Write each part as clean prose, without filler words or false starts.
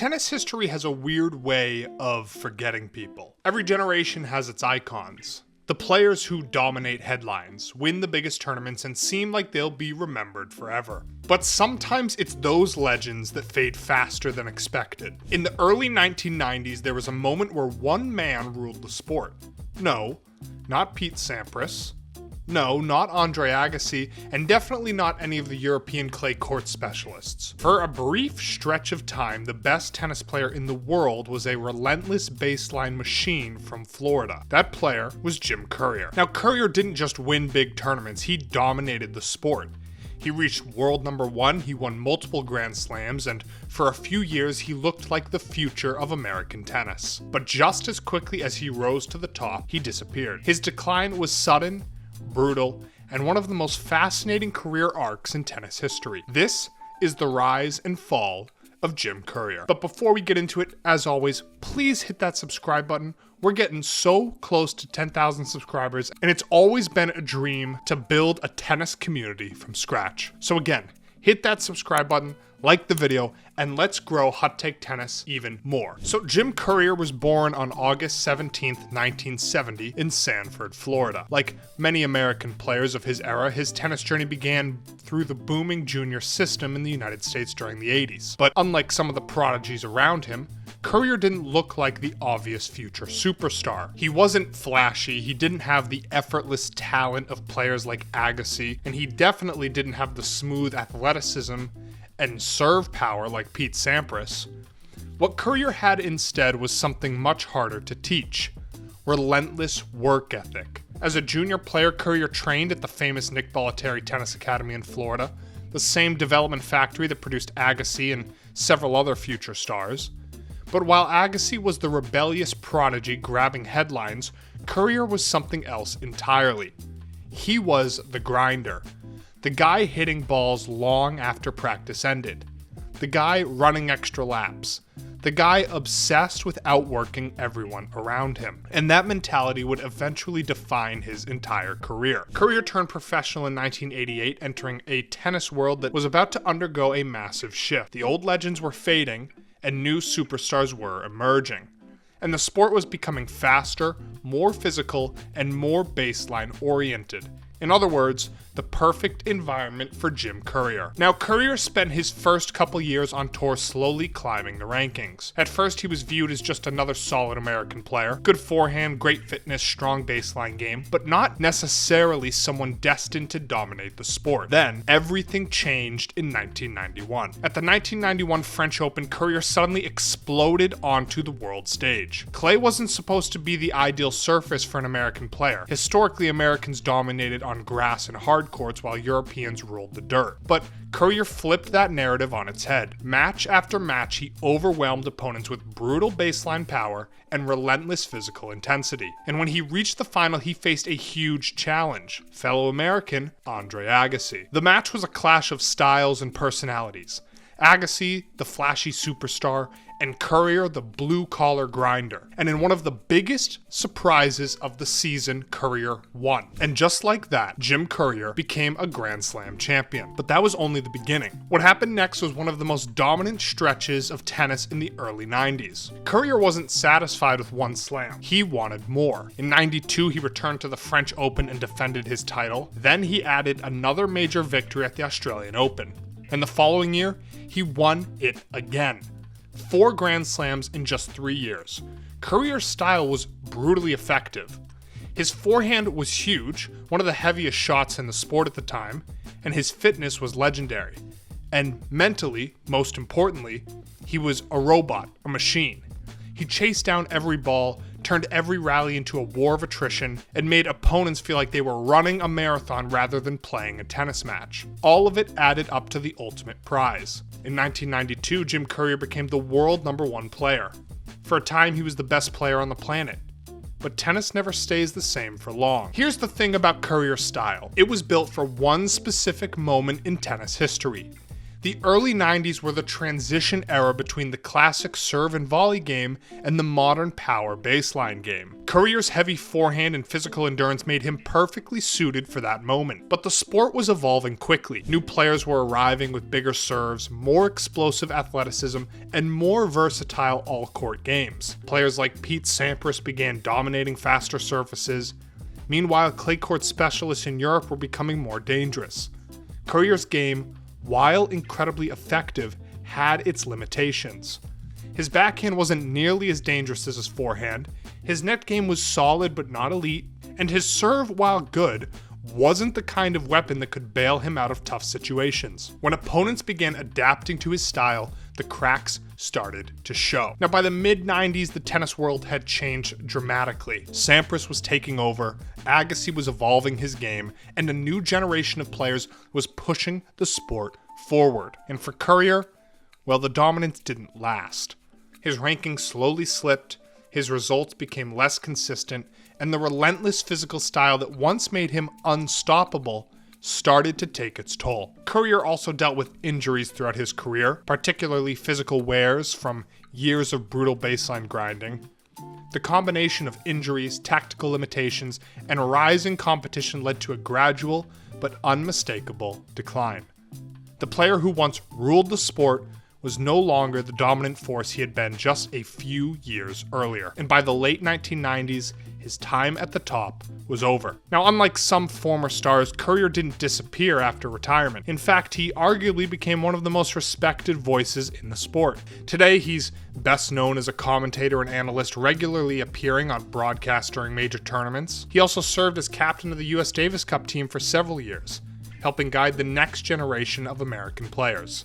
Tennis history has a weird way of forgetting people. Every generation has its icons. The players who dominate headlines, win the biggest tournaments, and seem like they'll be remembered forever. But sometimes it's those legends that fade faster than expected. In the early 1990s, there was a moment where one man ruled the sport. No, not Pete Sampras. No, not Andre Agassi, and definitely not any of the European clay court specialists. For a brief stretch of time, the best tennis player in the world was a relentless baseline machine from Florida. That player was Jim Courier. Now, Courier didn't just win big tournaments, he dominated the sport. He reached world number one, he won multiple Grand Slams, and for a few years he looked like the future of American tennis. But just as quickly as he rose to the top, he disappeared. His decline was sudden, brutal, and one of the most fascinating career arcs in tennis history. This is the rise and fall of Jim Courier. But before we get into it, as always, please hit that subscribe button. We're getting so close to 10,000 subscribers, and it's always been a dream to build a tennis community from scratch. So again, hit that subscribe button, like the video, and let's grow Hot Take Tennis even more. So Jim Courier was born on August 17th, 1970 in Sanford, Florida. Like many American players of his era, his tennis journey began through the booming junior system in the United States during the 80s. But unlike some of the prodigies around him, Courier didn't look like the obvious future superstar. He wasn't flashy, he didn't have the effortless talent of players like Agassi, and he definitely didn't have the smooth athleticism and serve power like Pete Sampras. What Courier had instead was something much harder to teach: relentless work ethic. As a junior player, Courier trained at the famous Nick Bollettieri Tennis Academy in Florida, the same development factory that produced Agassi and several other future stars. But while Agassi was the rebellious prodigy grabbing headlines, Courier was something else entirely. He was the grinder. The guy hitting balls long after practice ended. The guy running extra laps. The guy obsessed with outworking everyone around him. And that mentality would eventually define his entire career. Courier turned professional in 1988, entering a tennis world that was about to undergo a massive shift. The old legends were fading, and new superstars were emerging. And the sport was becoming faster, more physical, and more baseline oriented. In other words, the perfect environment for Jim Courier. Now, Courier spent his first couple years on tour slowly climbing the rankings. At first, he was viewed as just another solid American player. Good forehand, great fitness, strong baseline game, but not necessarily someone destined to dominate the sport. Then, everything changed in 1991. At the 1991 French Open, Courier suddenly exploded onto the world stage. Clay wasn't supposed to be the ideal surface for an American player. Historically, Americans dominated on grass and hard courts while Europeans ruled the dirt. But Courier flipped that narrative on its head. Match after match, he overwhelmed opponents with brutal baseline power and relentless physical intensity. And when he reached the final, he faced a huge challenge: fellow American Andre Agassi. The match was a clash of styles and personalities. Agassi, the flashy superstar, and Courier, the blue-collar grinder. And in one of the biggest surprises of the season, Courier won. And just like that, Jim Courier became a Grand Slam champion. But that was only the beginning. What happened next was one of the most dominant stretches of tennis in the early 90s. Courier wasn't satisfied with one slam. He wanted more. In 92, he returned to the French Open and defended his title. Then he added another major victory at the Australian Open. And the following year, he won it again. 4 Grand Slams in just 3 years. Courier's style was brutally effective. His forehand was huge, one of the heaviest shots in the sport at the time, and his fitness was legendary. And mentally, most importantly, he was a robot, a machine. He chased down every ball, turned every rally into a war of attrition, and made opponents feel like they were running a marathon rather than playing a tennis match. All of it added up to the ultimate prize. In 1992, Jim Courier became the world #1 player. For a time, he was the best player on the planet. But tennis never stays the same for long. Here's the thing about Courier's style. It was built for one specific moment in tennis history: The early 90s were the transition era between the classic serve and volley game and the modern power baseline game. Courier's heavy forehand and physical endurance made him perfectly suited for that moment. But the sport was evolving quickly. New players were arriving with bigger serves, more explosive athleticism, and more versatile all-court games. Players like Pete Sampras began dominating faster surfaces. Meanwhile, clay court specialists in Europe were becoming more dangerous. Courier's game, while incredibly effective, had its limitations. His backhand wasn't nearly as dangerous as his forehand, his net game was solid but not elite, and his serve, while good, wasn't the kind of weapon that could bail him out of tough situations. When opponents began adapting to his style, the cracks started to show. Now, by the mid-90s, the tennis world had changed dramatically. Sampras was taking over, Agassi was evolving his game, and a new generation of players was pushing the sport forward. And for Courier, well, the dominance didn't last. His ranking slowly slipped, his results became less consistent, and the relentless physical style that once made him unstoppable started to take its toll. Courier also dealt with injuries throughout his career, particularly physical wears from years of brutal baseline grinding. The combination of injuries, tactical limitations, and rising competition led to a gradual but unmistakable decline. The player who once ruled the sport was no longer the dominant force he had been just a few years earlier, and by the late 1990s, his time at the top was over. Now, unlike some former stars, Courier didn't disappear after retirement. In fact, he arguably became one of the most respected voices in the sport. Today, he's best known as a commentator and analyst, regularly appearing on broadcasts during major tournaments. He also served as captain of the US Davis Cup team for several years, helping guide the next generation of American players.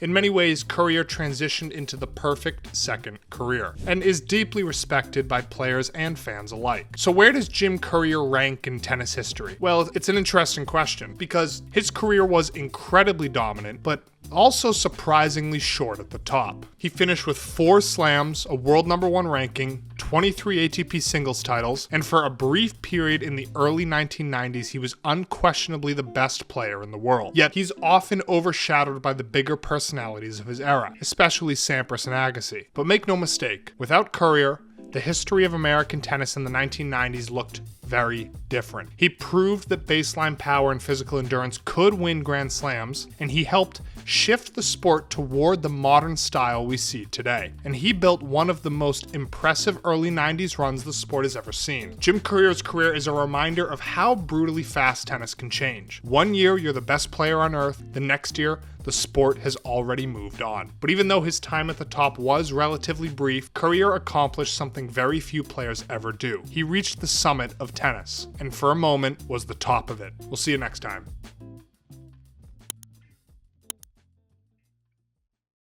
In many ways, Courier transitioned into the perfect second career, and is deeply respected by players and fans alike. So where does Jim Courier rank in tennis history? Well, it's an interesting question, because his career was incredibly dominant, but also surprisingly short at the top. He finished with 4 slams, a world #1 ranking, 23 ATP singles titles, and for a brief period in the early 1990s, he was unquestionably the best player in the world. Yet he's often overshadowed by the bigger personalities of his era, especially Sampras and Agassi. But make no mistake, without Courier, the history of American tennis in the 1990s looked very different. He proved that baseline power and physical endurance could win Grand Slams, and he helped shift the sport toward the modern style we see today. And he built one of the most impressive early 90s runs the sport has ever seen. Jim Courier's career is a reminder of how brutally fast tennis can change. One year, you're the best player on earth. The next year, the sport has already moved on. But even though his time at the top was relatively brief, Courier accomplished something very few players ever do. He reached the summit of tennis, and for a moment was the top of it. We'll see you next time.